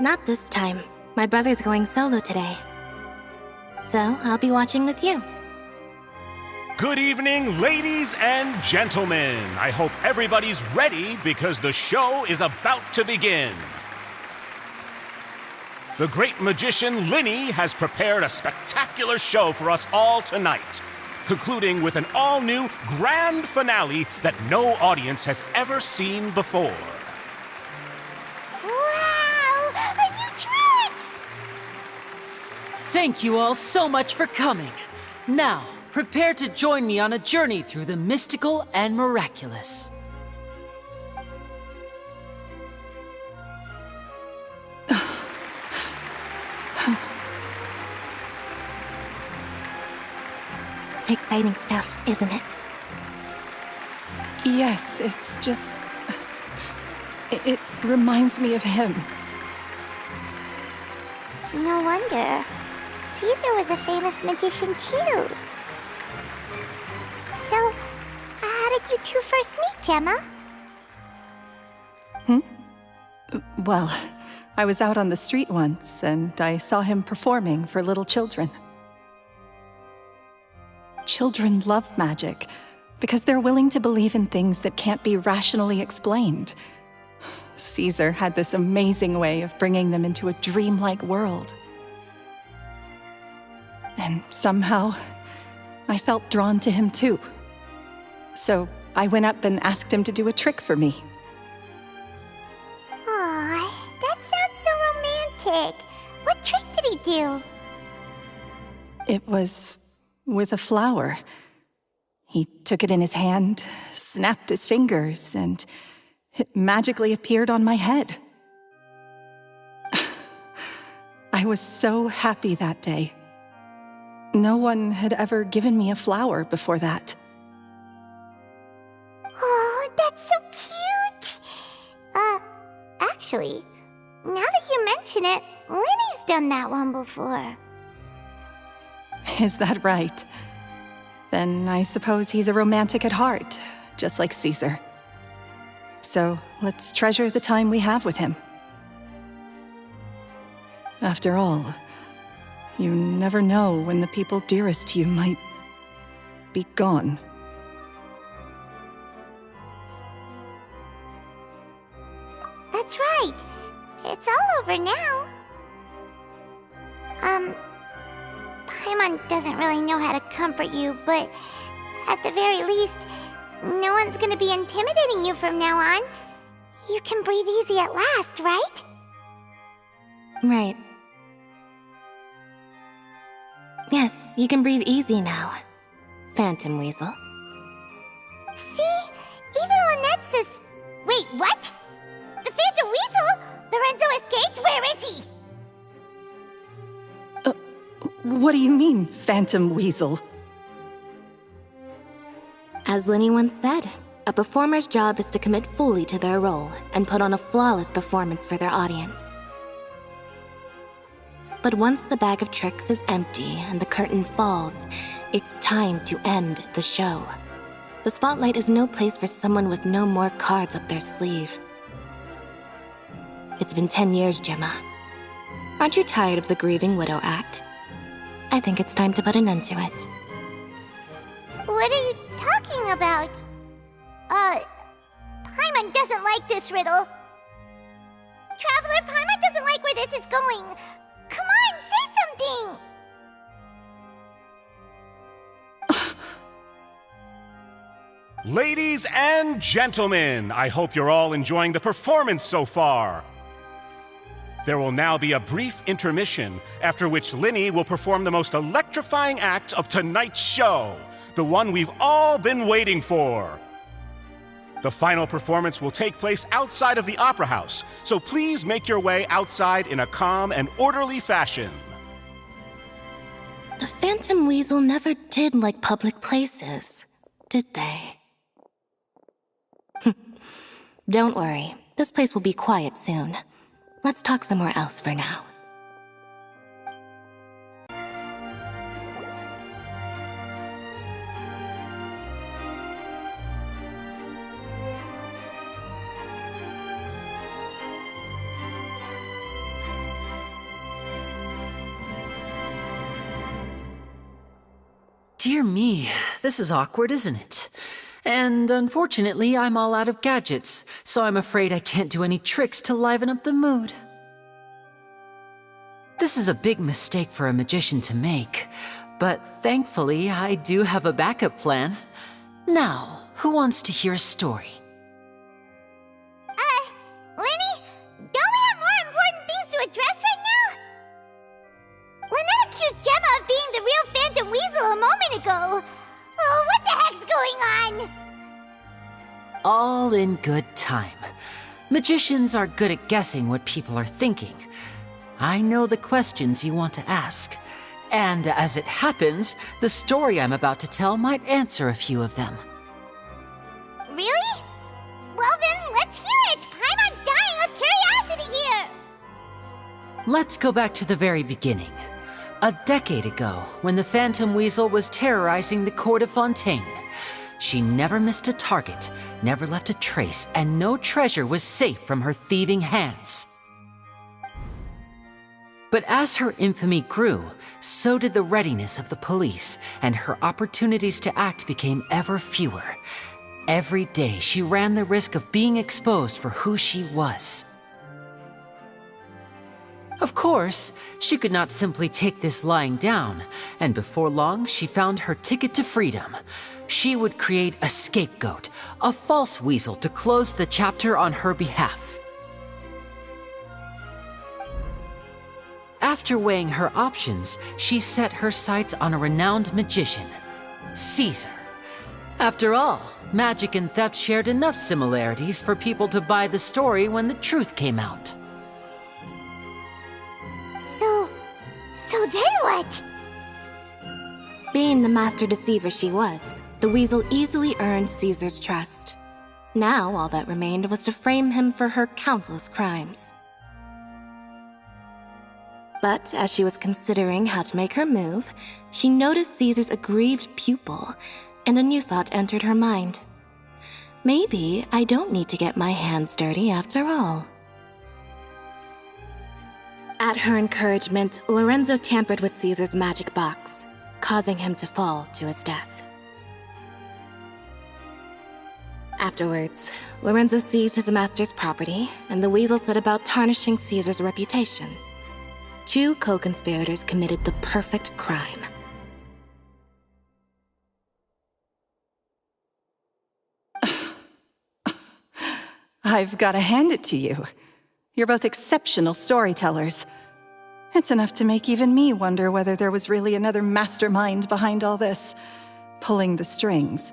Not this time. My brother's going solo today. So, I'll be watching with you. Good evening, ladies and gentlemen. I hope everybody's ready because the show is about to begin. The great magician Lyney has prepared a spectacular show for us all tonight, concluding with an all-new grand finale that no audience has ever seen before. Wow! A new trick! Thank you all so much for coming. Now, prepare to join me on a journey through the mystical and miraculous. Exciting stuff, isn't it? Yes, it's just... It reminds me of him. No wonder. Caesar was a famous magician too. So, how did you two first meet, Gemma? Well, I was out on the street once, and I saw him performing for little children. Children love magic, because they're willing to believe in things that can't be rationally explained. Caesar had this amazing way of bringing them into a dreamlike world. And somehow, I felt drawn to him too. So I went up and asked him to do a trick for me. Aw, that sounds so romantic. What trick did he do? It was with a flower. He took it in his hand, snapped his fingers, and it magically appeared on my head. I was so happy that day. No one had ever given me a flower before that. Oh, that's so cute! Actually, now that you mention it, Lyney's done that one before. Is that right? Then I suppose he's a romantic at heart, just like Caesar. So let's treasure the time we have with him. After all, you never know when the people dearest to you might be gone. That's right. It's all over now. Paimon doesn't really know how to comfort you, but at the very least, no one's gonna be intimidating you from now on. You can breathe easy at last, right? Right. Yes, you can breathe easy now, Phantom Weasel. See? Even Lynette says... Wait, what? The Phantom Weasel? Lorenzo escaped? Where is he? What do you mean, Phantom Weasel? As Lyney once said, a performer's job is to commit fully to their role and put on a flawless performance for their audience. But once the bag of tricks is empty and the curtain falls, it's time to end the show. The spotlight is no place for someone with no more cards up their sleeve. It's been 10 years, Gemma. Aren't you tired of the grieving widow act? I think it's time to put an end to it. What are you talking about? Paimon doesn't like this riddle. Traveler, Paimon doesn't like where this is going. Come on, say something! Ladies and gentlemen, I hope you're all enjoying the performance so far. There will now be a brief intermission, after which Lyney will perform the most electrifying act of tonight's show, the one we've all been waiting for. The final performance will take place outside of the Opera House, so please make your way outside in a calm and orderly fashion. The Phantom Weasel never did like public places, did they? Don't worry, this place will be quiet soon. Let's talk somewhere else for now. Dear me, this is awkward, isn't it? And unfortunately, I'm all out of gadgets, so I'm afraid I can't do any tricks to liven up the mood. This is a big mistake for a magician to make, but thankfully, I do have a backup plan. Now, who wants to hear a story? Lyney, don't we have more important things to address right now? Lynette accused Gemma of being the real Phantom Weasel a moment ago. Oh, what the heck's going on? All in good time. Magicians are good at guessing what people are thinking. I know the questions you want to ask. And as it happens, the story I'm about to tell might answer a few of them. Really? Well then, let's hear it! Paimon's dying of curiosity here! Let's go back to the very beginning. A decade ago, when the Phantom Weasel was terrorizing the court of Fontaine. She never missed a target, never left a trace, and no treasure was safe from her thieving hands. But as her infamy grew, so did the readiness of the police, and her opportunities to act became ever fewer. Every day, she ran the risk of being exposed for who she was. Of course, she could not simply take this lying down, and before long, she found her ticket to freedom. She would create a scapegoat, a false weasel to close the chapter on her behalf. After weighing her options, she set her sights on a renowned magician, Caesar. After all, magic and theft shared enough similarities for people to buy the story when the truth came out. So then what? Being the master deceiver she was, the weasel easily earned Caesar's trust. Now all that remained was to frame him for her countless crimes. But as she was considering how to make her move, she noticed Caesar's aggrieved pupil, and a new thought entered her mind. Maybe I don't need to get my hands dirty after all. At her encouragement, Lorenzo tampered with Caesar's magic box, causing him to fall to his death. Afterwards, Lorenzo seized his master's property, and the weasel set about tarnishing Caesar's reputation. Two co-conspirators committed the perfect crime. I've got to hand it to you. You're both exceptional storytellers. It's enough to make even me wonder whether there was really another mastermind behind all this, pulling the strings.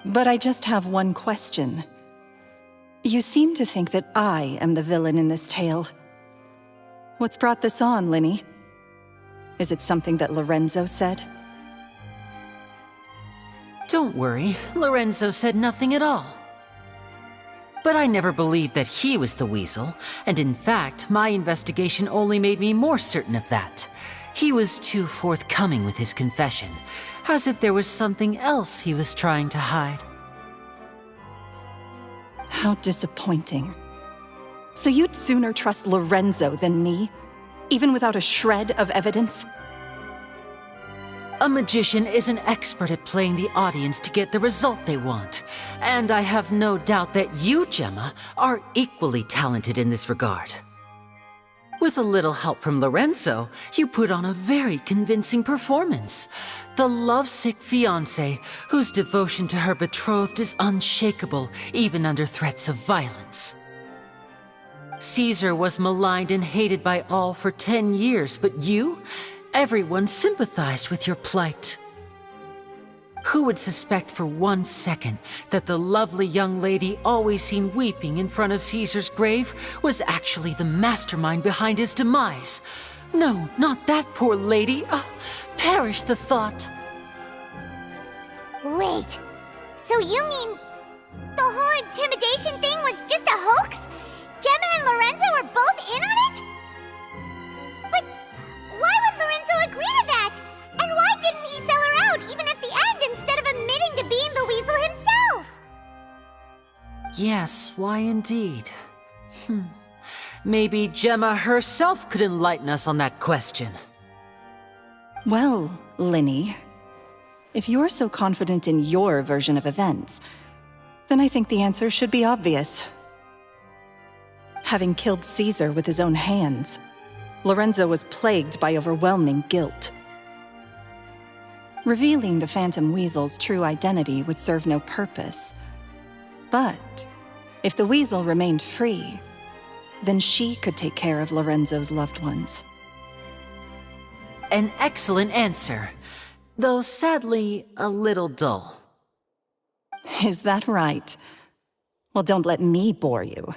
But I just have one question. You seem to think that I am the villain in this tale. What's brought this on, Lyney? Is it something that Lorenzo said? Don't worry, Lorenzo said nothing at all. But I never believed that he was the weasel, and in fact, my investigation only made me more certain of that. He was too forthcoming with his confession, as if there was something else he was trying to hide. How disappointing. So you'd sooner trust Lorenzo than me, even without a shred of evidence? A magician is an expert at playing the audience to get the result they want. And I have no doubt that you, Gemma, are equally talented in this regard. With a little help from Lorenzo, you put on a very convincing performance. The lovesick fiancé, whose devotion to her betrothed is unshakable, even under threats of violence. Caesar was maligned and hated by all for 10 years, but you? Everyone sympathized with your plight. Who would suspect for 1 second that the lovely young lady always seen weeping in front of Caesar's grave was actually the mastermind behind his demise? No, not that poor lady. Perish the thought. Wait, so you mean the whole intimidation thing was just a hoax? Gemma and Lorenzo were both in on it? But why would Lorenzo agree to that? And why didn't he sell her out even at the end instead of admitting to being the weasel himself? Yes, why indeed? Maybe Gemma herself could enlighten us on that question. Well, Lyney, If you're so confident in your version of events, then I think the answer should be obvious. Having killed Caesar with his own hands, Lorenzo was plagued by overwhelming guilt. Revealing the Phantom Weasel's true identity would serve no purpose. But if the Weasel remained free, then she could take care of Lorenzo's loved ones. An excellent answer, though sadly a little dull. Is that right? Well, don't let me bore you.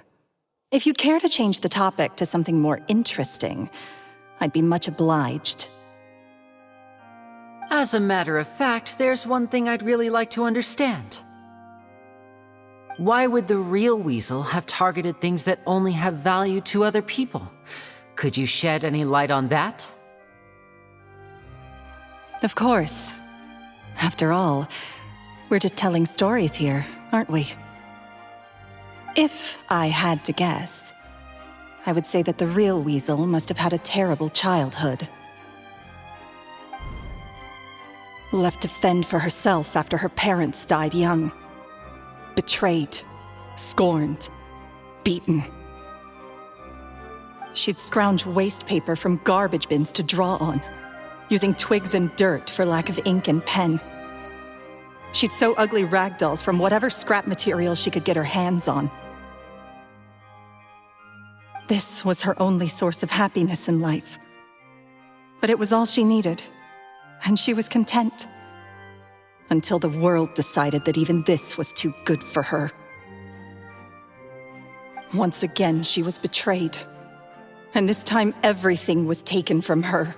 If you'd care to change the topic to something more interesting, I'd be much obliged. As a matter of fact, there's one thing I'd really like to understand. Why would the real Weasel have targeted things that only have value to other people? Could you shed any light on that? Of course. After all, we're just telling stories here, aren't we? If I had to guess, I would say that the real Weasel must have had a terrible childhood. Left to fend for herself after her parents died young. Betrayed, scorned, beaten. She'd scrounge waste paper from garbage bins to draw on, using twigs and dirt for lack of ink and pen. She'd sew ugly rag dolls from whatever scrap material she could get her hands on. This was her only source of happiness in life. But it was all she needed, and she was content. Until the world decided that even this was too good for her. Once again, she was betrayed. And this time, everything was taken from her.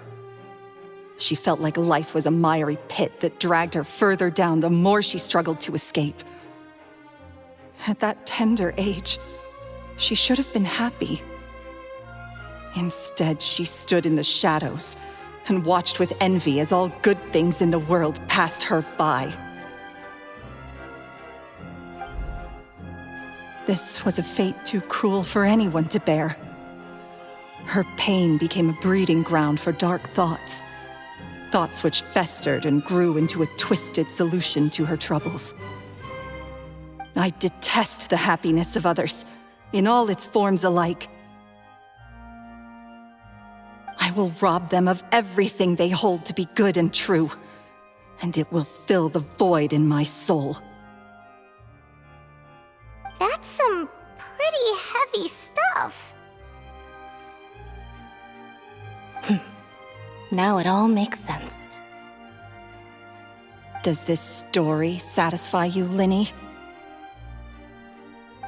She felt like life was a miry pit that dragged her further down the more she struggled to escape. At that tender age, she should have been happy. Instead, she stood in the shadows and watched with envy as all good things in the world passed her by. This was a fate too cruel for anyone to bear. Her pain became a breeding ground for dark thoughts. Thoughts which festered and grew into a twisted solution to her troubles. I detest the happiness of others, in all its forms alike. I will rob them of everything they hold to be good and true, and it will fill the void in my soul. That's some pretty heavy stuff. Now it all makes sense. Does this story satisfy you, Lyney?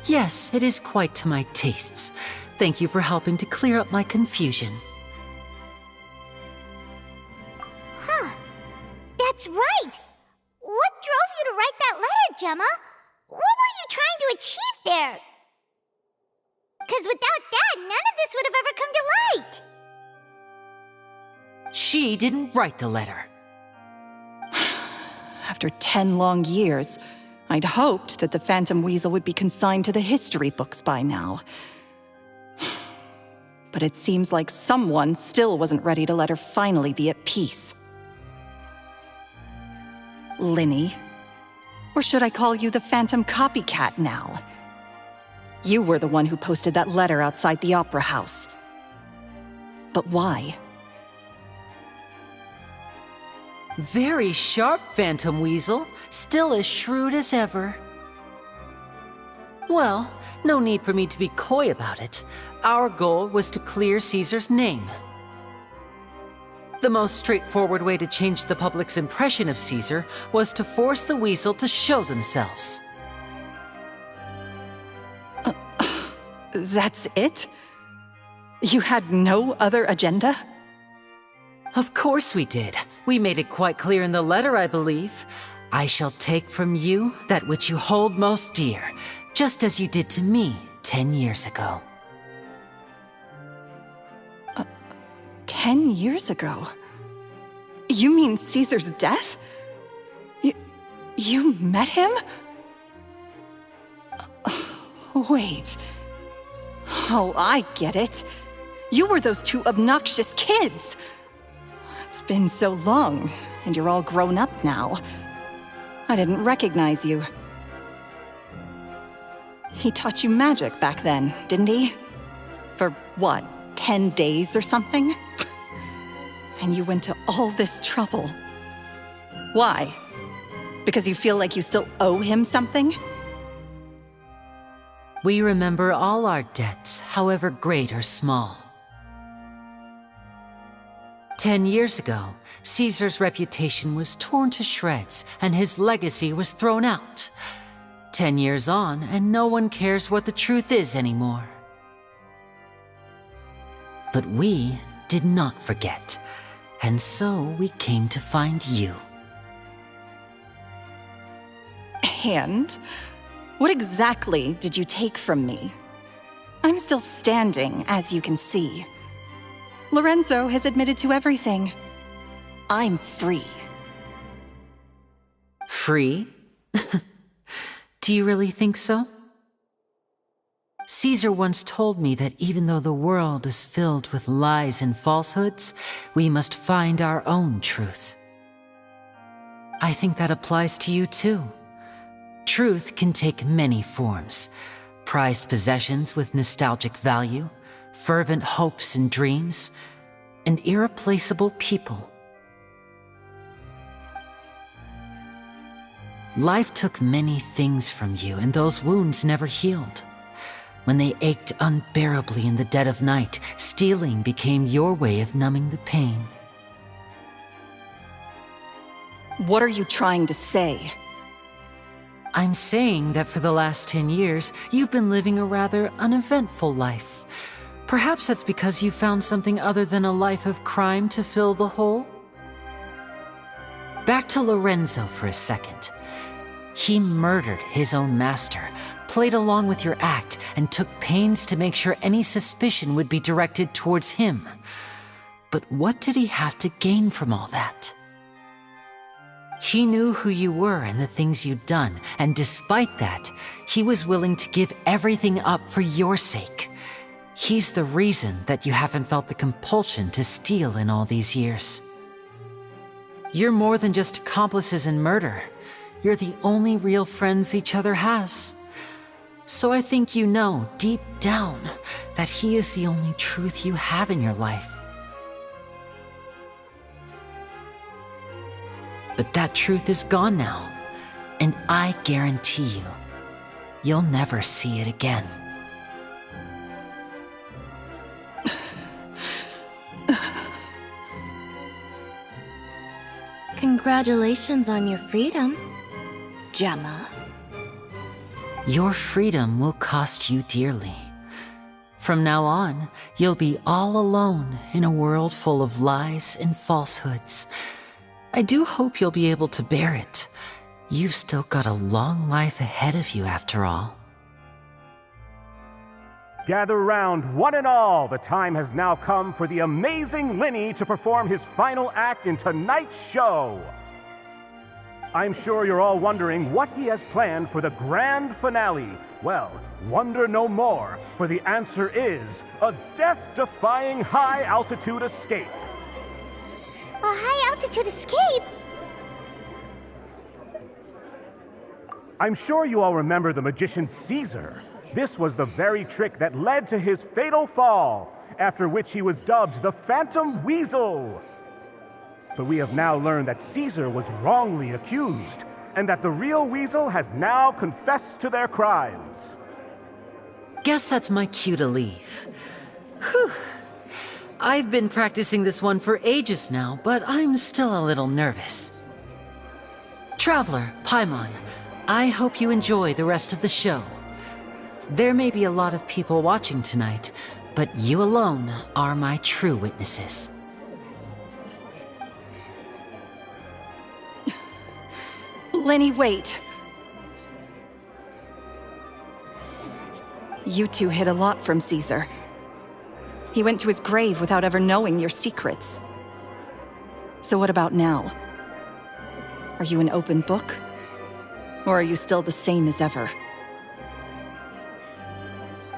Yes, it is quite to my tastes. Thank you for helping to clear up my confusion. That's right! What drove you to write that letter, Gemma? What were you trying to achieve there? Because without that, none of this would have ever come to light! She didn't write the letter. After 10 long years, I'd hoped that the Phantom Weasel would be consigned to the history books by now. But it seems like someone still wasn't ready to let her finally be at peace. Lyney, or should I call you the Phantom Copycat now? You were the one who posted that letter outside the Opera House. But why? Very sharp, Phantom Weasel. Still as shrewd as ever. Well, no need for me to be coy about it. Our goal was to clear Caesar's name. The most straightforward way to change the public's impression of Caesar was to force the Weasel to show themselves. That's it? You had no other agenda? Of course we did. We made it quite clear in the letter, I believe. I shall take from you that which you hold most dear, just as you did to me 10 years ago. 10 years ago? You mean Caesar's death? You met him? Wait. Oh, I get it. You were those two obnoxious kids. It's been so long, and you're all grown up now. I didn't recognize you. He taught you magic back then, didn't he? For what, 10 days or something? And you went to all this trouble. Why? Because you feel like you still owe him something? We remember all our debts, however great or small. 10 years ago, Caesar's reputation was torn to shreds and his legacy was thrown out. 10 years on, and no one cares what the truth is anymore. But we did not forget, and so we came to find you. And? What exactly did you take from me? I'm still standing, as you can see. Lorenzo has admitted to everything. I'm free. Free? Do you really think so? Caesar once told me that even though the world is filled with lies and falsehoods, we must find our own truth. I think that applies to you too. Truth can take many forms: prized possessions with nostalgic value, fervent hopes and dreams, and irreplaceable people. Life took many things from you, and those wounds never healed. When they ached unbearably in the dead of night, stealing became your way of numbing the pain. What are you trying to say? I'm saying that for the last 10 years, you've been living a rather uneventful life. Perhaps that's because you found something other than a life of crime to fill the hole? Back to Lorenzo for a second. He murdered his own master, played along with your act, and took pains to make sure any suspicion would be directed towards him. But what did he have to gain from all that? He knew who you were and the things you'd done, and despite that, he was willing to give everything up for your sake. He's the reason that you haven't felt the compulsion to steal in all these years. You're more than just accomplices in murder. You're the only real friends each other has. So I think you know, deep down, that he is the only truth you have in your life. But that truth is gone now, and I guarantee you, you'll never see it again. Congratulations on your freedom, Gemma. Your freedom will cost you dearly. From now on, you'll be all alone in a world full of lies and falsehoods. I do hope you'll be able to bear it. You've still got a long life ahead of you after all. Gather round, one and all. The time has now come for the amazing Lyney to perform his final act in tonight's show. I'm sure you're all wondering what he has planned for the grand finale. Well, wonder no more, for the answer is a death-defying high-altitude escape. A high-altitude escape? I'm sure you all remember the magician Caesar. This was the very trick that led to his fatal fall, after which he was dubbed the Phantom Weasel. But we have now learned that Caesar was wrongly accused, and that the real Weasel has now confessed to their crimes. Guess that's my cue to leave. Whew. I've been practicing this one for ages now, but I'm still a little nervous. Traveler, Paimon, I hope you enjoy the rest of the show. There may be a lot of people watching tonight, but you alone are my true witnesses. Lyney, wait. You two hid a lot from Caesar. He went to his grave without ever knowing your secrets. So what about now? Are you an open book? Or are you still the same as ever?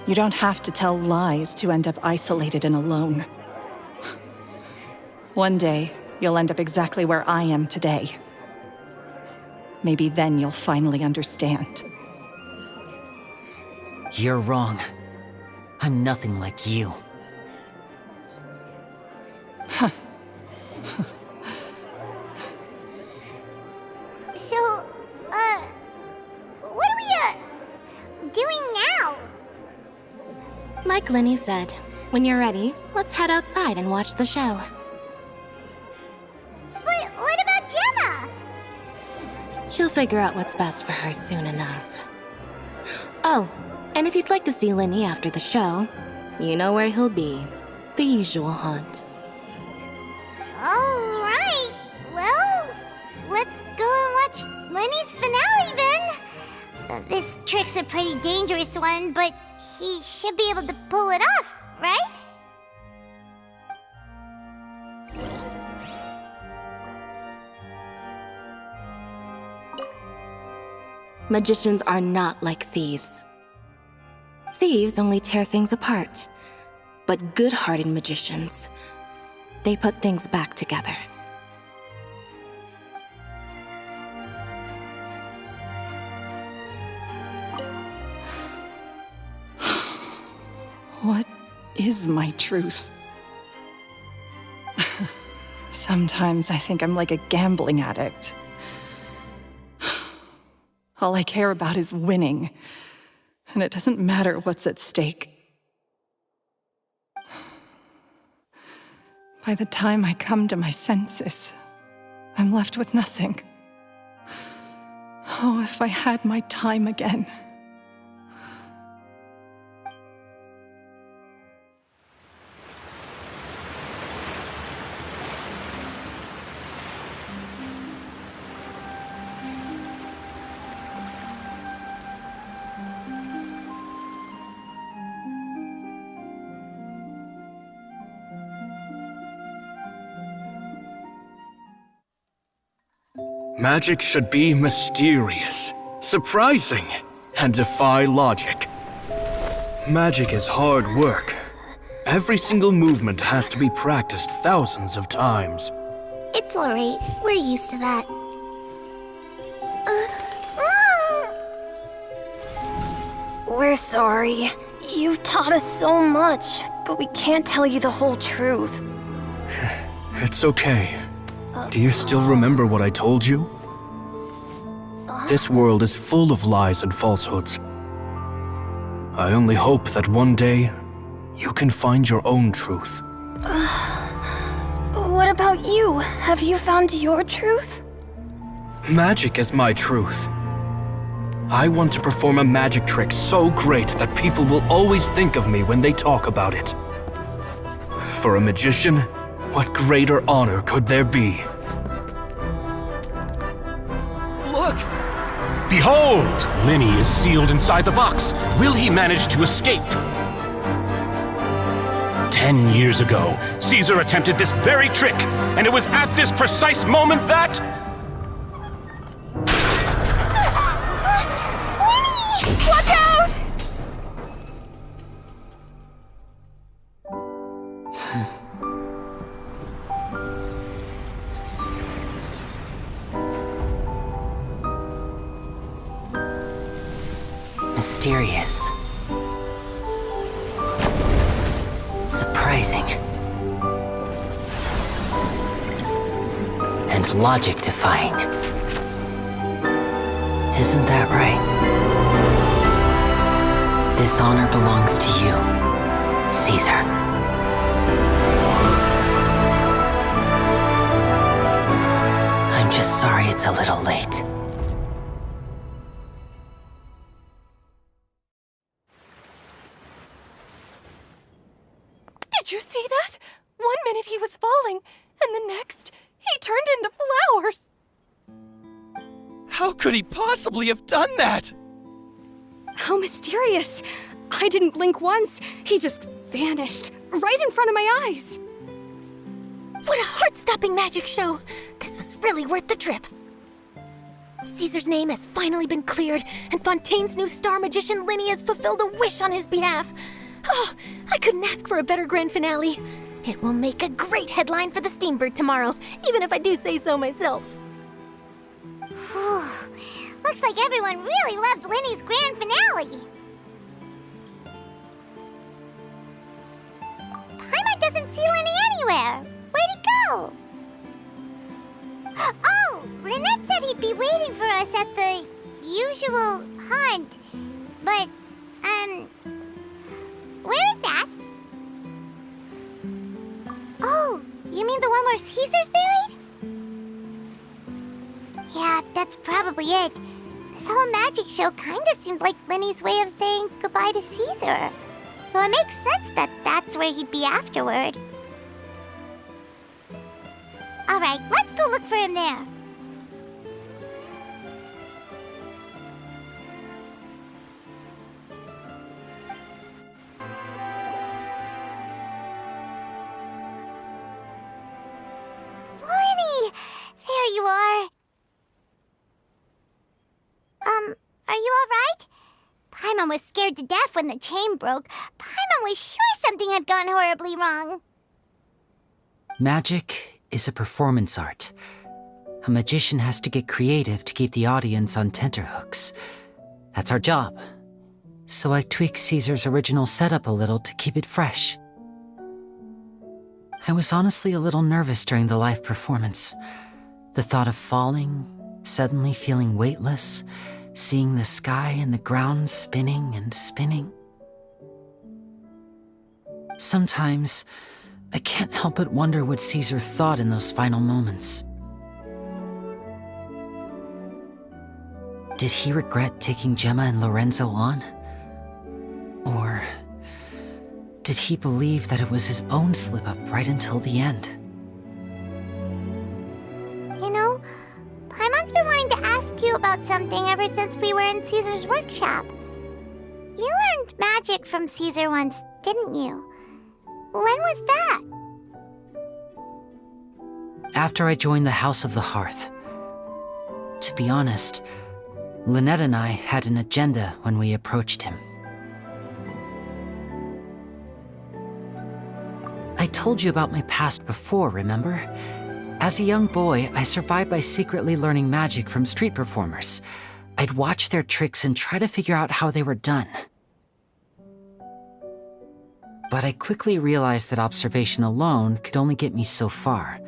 You don't have to tell lies to end up isolated and alone. One day, you'll end up exactly where I am today. Maybe then you'll finally understand. You're wrong. I'm nothing like you. So, what are we, doing now? Like Lyney said, when you're ready, let's head outside and watch the show. But what about Gemma? She'll figure out what's best for her soon enough. Oh, and if you'd like to see Lyney after the show, you know where he'll be. The usual haunt. All right. Well, let's go and watch Lenny's finale then. This trick's a pretty dangerous one, but he should be able to pull it off, right? Magicians are not like thieves. Thieves only tear things apart. But good-hearted magicians, they put things back together. What is my truth? Sometimes I think I'm like a gambling addict. All I care about is winning, and it doesn't matter what's at stake. By the time I come to my senses, I'm left with nothing. Oh, if I had my time again. Magic should be mysterious, surprising, and defy logic. Magic is hard work. Every single movement has to be practiced thousands of times. It's alright. We're used to that. We're sorry. You've taught us so much, but we can't tell you the whole truth. It's okay. Do you still remember what I told you? This world is full of lies and falsehoods. I only hope that one day, you can find your own truth. What about you? Have you found your truth? Magic is my truth. I want to perform a magic trick so great that people will always think of me when they talk about it. For a magician, what greater honor could there be? Look! Behold! Lyney is sealed inside the box. Will he manage to escape? 10 years ago, Caesar attempted this very trick, and it was at this precise moment that... Watch out! Mysterious. Surprising. And logic-defying. Isn't that right? This honor belongs to you, Caesar. I'm just sorry it's a little late. Did you see that? 1 minute he was falling, and the next, he turned into flowers. How could he possibly have done that? How mysterious. I didn't blink once. He just vanished, right in front of my eyes. What a heart-stopping magic show! This was really worth the trip. Caesar's name has finally been cleared, and Fontaine's new star magician Lyney has fulfilled a wish on his behalf. Oh, I couldn't ask for a better grand finale. It will make a great headline for the Steambird tomorrow, even if I do say so myself. Whew. Looks like everyone really loved Lyney's grand finale. Paimon doesn't see Lyney anywhere. Where'd he go? Oh, Lynette said he'd be waiting for us at the usual hunt. But, where is that? Oh, you mean the one where Caesar's buried? Yeah, that's probably it. This whole magic show kinda seemed like Lyney's way of saying goodbye to Caesar. So it makes sense that that's where he'd be afterward. Alright, let's go look for him there. Lyney! There you are. Are you alright? Paimon was scared to death when the chain broke. Paimon was sure something had gone horribly wrong. Magic is a performance art. A magician has to get creative to keep the audience on tenterhooks. That's our job. So I tweaked Caesar's original setup a little to keep it fresh. I was honestly a little nervous during the live performance. The thought of falling, suddenly feeling weightless, seeing the sky and the ground spinning and spinning. Sometimes, I can't help but wonder what Caesar thought in those final moments. Did he regret taking Gemma and Lorenzo on? Or did he believe that it was his own slip-up right until the end? You know, Paimon's been wanting to ask you about something ever since we were in Caesar's workshop. You learned magic from Caesar once, didn't you? When was that? After I joined the House of the Hearth. To be honest, Lynette and I had an agenda when we approached him. I told you about my past before, remember? As a young boy, I survived by secretly learning magic from street performers. I'd watch their tricks and try to figure out how they were done. But I quickly realized that observation alone could only get me so far.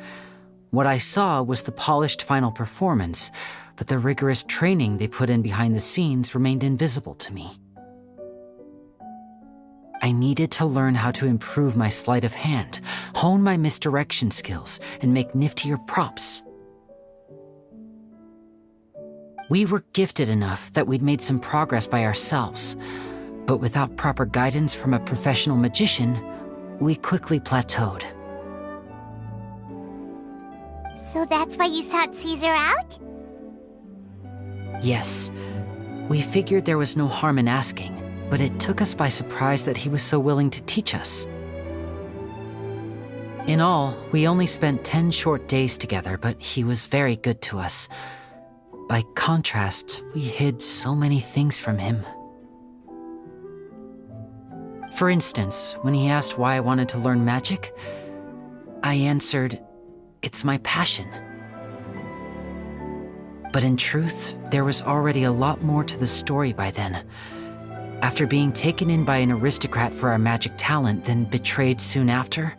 What I saw was the polished final performance, but the rigorous training they put in behind the scenes remained invisible to me. I needed to learn how to improve my sleight of hand, hone my misdirection skills, and make niftier props. We were gifted enough that we'd made some progress by ourselves, but without proper guidance from a professional magician, we quickly plateaued. So that's why you sought Caesar out? Yes, we figured there was no harm in asking, but it took us by surprise that he was so willing to teach us. In all, we only spent 10 short days together, but he was very good to us. By contrast, we hid so many things from him. For instance, when he asked why I wanted to learn magic, I answered, "It's my passion." But in truth, there was already a lot more to the story by then. After being taken in by an aristocrat for our magic talent, then betrayed soon after,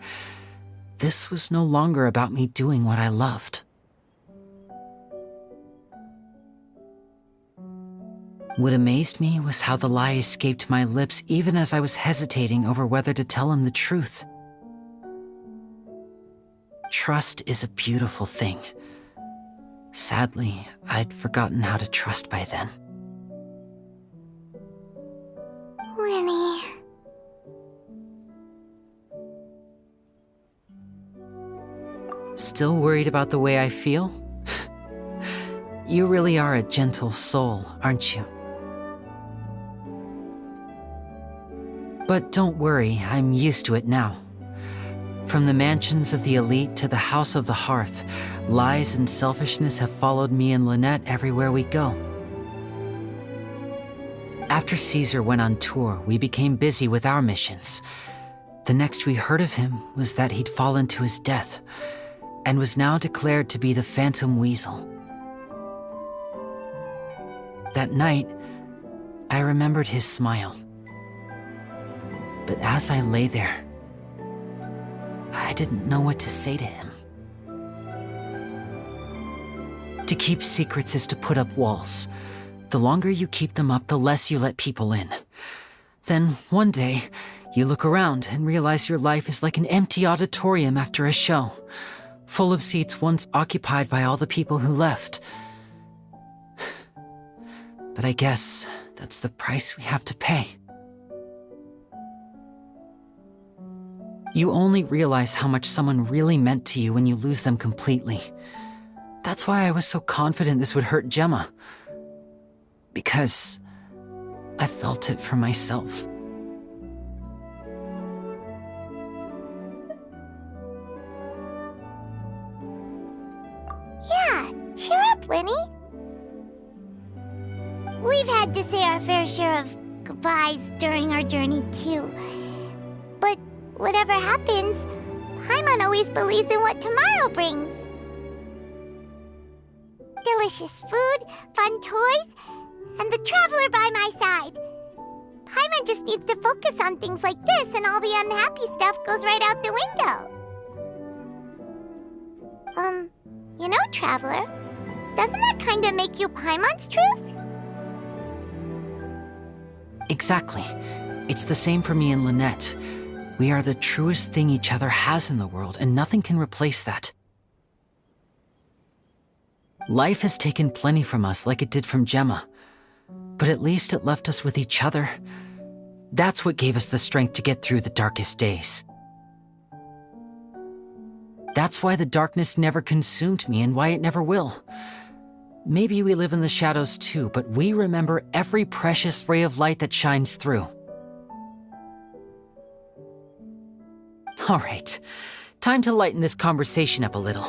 this was no longer about me doing what I loved. What amazed me was how the lie escaped my lips even as I was hesitating over whether to tell him the truth. Trust is a beautiful thing. Sadly, I'd forgotten how to trust by then. Lyney. Still worried about the way I feel? You really are a gentle soul, aren't you? But don't worry, I'm used to it now. From the mansions of the elite to the House of the Hearth, lies and selfishness have followed me and Lynette everywhere we go. After Caesar went on tour, we became busy with our missions. The next we heard of him was that he'd fallen to his death and was now declared to be the Phantom Weasel. That night, I remembered his smile. But as I lay there, I didn't know what to say to him. To keep secrets is to put up walls. The longer you keep them up, the less you let people in. Then, one day, you look around and realize your life is like an empty auditorium after a show, full of seats once occupied by all the people who left. But I guess that's the price we have to pay. You only realize how much someone really meant to you when you lose them completely. That's why I was so confident this would hurt Gemma. Because I felt it for myself. Yeah, cheer up, Lyney. We've had to say our fair share of goodbyes during our journey, too. But whatever happens, Paimon always believes in what tomorrow brings. Delicious food, fun toys, and the Traveler by my side. Paimon just needs to focus on things like this, and all the unhappy stuff goes right out the window. You know, Traveler, doesn't that kind of make you Paimon's truth? Exactly. It's the same for me and Lynette. We are the truest thing each other has in the world, and nothing can replace that. Life has taken plenty from us, like it did from Gemma. But at least it left us with each other. That's what gave us the strength to get through the darkest days. That's why the darkness never consumed me and why it never will. Maybe we live in the shadows too, but we remember every precious ray of light that shines through. All right, time to lighten this conversation up a little.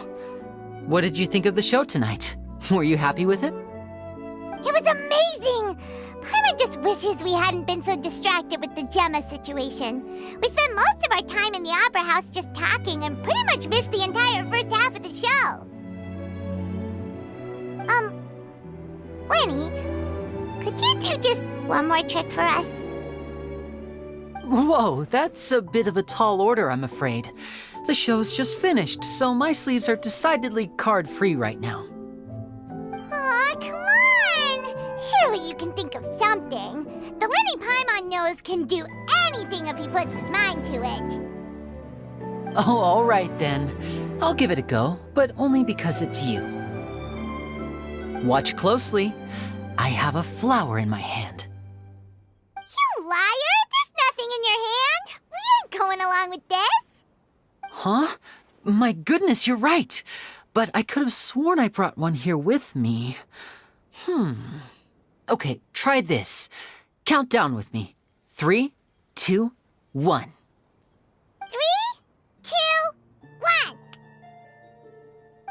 What did you think of the show tonight? Were you happy with it? It was amazing! Paimon just wishes we hadn't been so distracted with the Gemma situation. We spent most of our time in the Opera House just talking and pretty much missed the entire first half of the show. Lyney, could you do just one more trick for us? Whoa, that's a bit of a tall order, I'm afraid. The show's just finished, so my sleeves are decidedly card-free right now. Aw, come on! Surely you can think of something. The Lyney Paimon knows can do anything if he puts his mind to it. Oh, all right then. I'll give it a go, but only because it's you. Watch closely. I have a flower in my hand. You liar! There's nothing in your hand! We ain't going along with this! Huh? My goodness, you're right. But I could have sworn I brought one here with me. Okay, try this. Count down with me. 3, 2, 1. 3, 2, 1!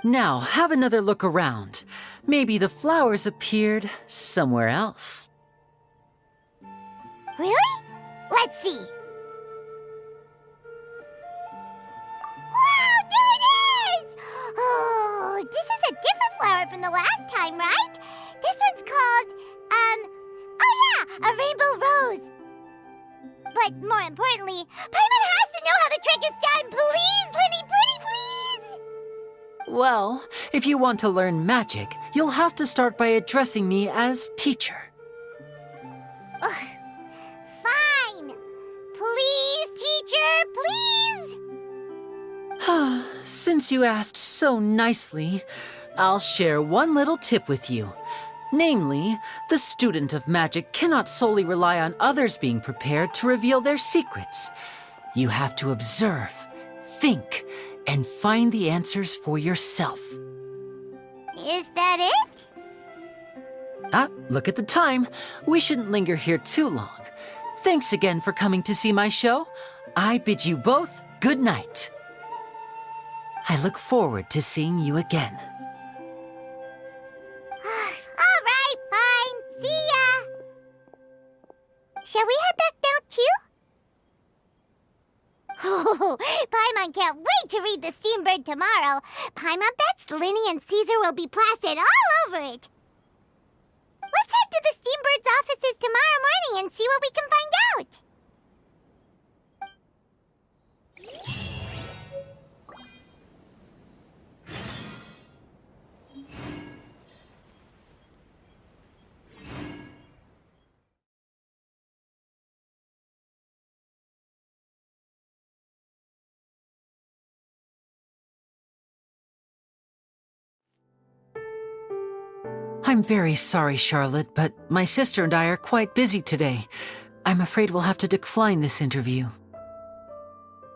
Now, have another look around. Maybe the flowers appeared somewhere else. Really? Let's see. Wow, there it is! Oh, this is a different flower from the last time, right? This one's called, oh yeah, a rainbow rose. But more importantly, Paimon has to know how the trick is done. Please, Lyney, pretty please! Well, if you want to learn magic, you'll have to start by addressing me as teacher. Ugh. Fine. Please, teacher, please! Since you asked so nicely, I'll share one little tip with you. Namely, the student of magic cannot solely rely on others being prepared to reveal their secrets. You have to observe, think, and find the answers for yourself. Is that it? Look at the time. We shouldn't linger here too long. Thanks again for coming to see my show. I bid you both good night. I look forward to seeing you again. All right, fine. See ya. Shall we head back now, too? Paimon can't wait to read the Steambird tomorrow. Paimon bets Lyney and Caesar will be plastered all over it. Let's head to the Steambird's offices tomorrow morning and see what we can find out. I'm very sorry, Charlotte, but my sister and I are quite busy today. I'm afraid we'll have to decline this interview.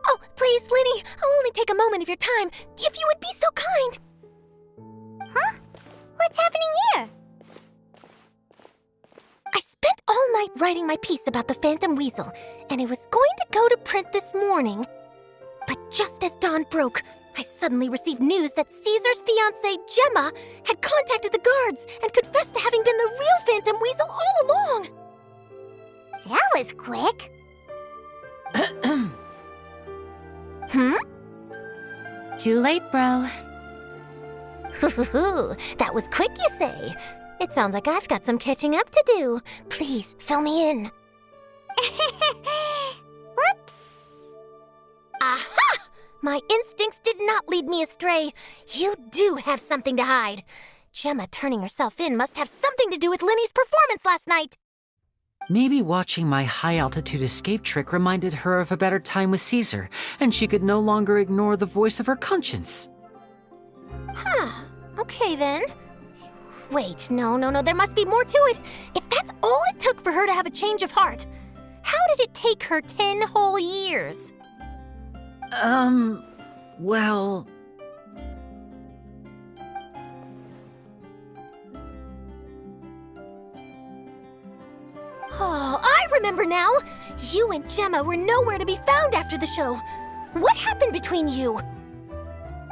Oh, please, Lyney, I'll only take a moment of your time, if you would be so kind. Huh? What's happening here? I spent all night writing my piece about the Phantom Weasel, and it was going to go to print this morning. But just as dawn broke, I suddenly received news that Caesar's fiancée, Gemma, had contacted the guards and confessed to having been the real Phantom Weasel all along. That was quick. Too late, bro. That was quick, you say? It sounds like I've got some catching up to do. Please, fill me in. Whoops. Aha! My instincts did not lead me astray. You do have something to hide. Gemma turning herself in must have something to do with Lyney's performance last night. Maybe watching my high-altitude escape trick reminded her of a better time with Caesar, and she could no longer ignore the voice of her conscience. Huh. Okay, then. Wait, no, there must be more to it. If that's all it took for her to have a change of heart, how did it take her 10 whole years? Well... Oh, I remember now! You and Gemma were nowhere to be found after the show. What happened between you?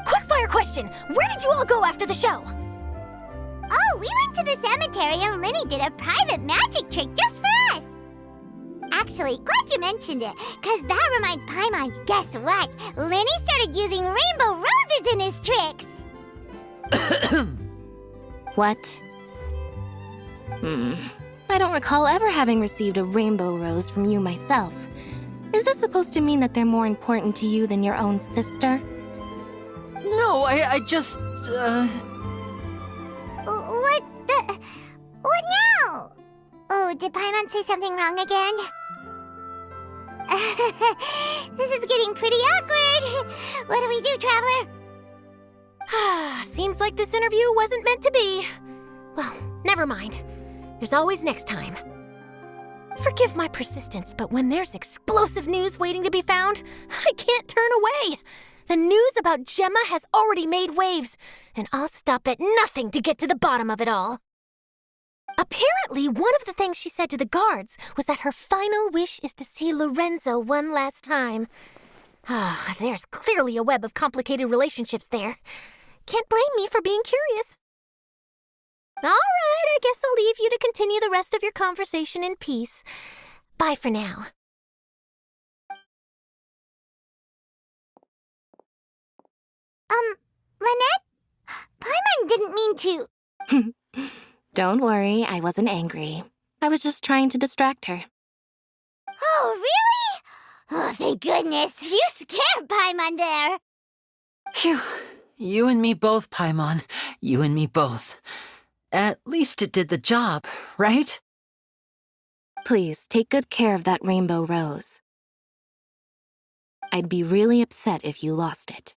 Quickfire question! Where did you all go after the show? Oh, we went to the cemetery and Lyney did a private magic trick just for us. Actually, glad you mentioned it, because that reminds Paimon, guess what? Lyney started using rainbow roses in his tricks. What? I don't recall ever having received a rainbow rose from you myself. Is this supposed to mean that they're more important to you than your own sister? No, I just, What now? Oh, did Paimon say something wrong again? This is getting pretty awkward. What do we do, Traveler? Seems like this interview wasn't meant to be. Well, never mind. There's always next time. Forgive my persistence, but when there's explosive news waiting to be found, I can't turn away. The news about Gemma has already made waves, and I'll stop at nothing to get to the bottom of it all. Apparently, one of the things she said to the guards was that her final wish is to see Lorenzo one last time. There's clearly a web of complicated relationships there. Can't blame me for being curious. All right, I guess I'll leave you to continue the rest of your conversation in peace. Bye for now. Lynette? Paimon didn't mean to... Don't worry, I wasn't angry. I was just trying to distract her. Oh, really? Oh, thank goodness. You scared Paimon there. Phew. You and me both, Paimon. You and me both. At least it did the job, right? Please, take good care of that rainbow rose. I'd be really upset if you lost it.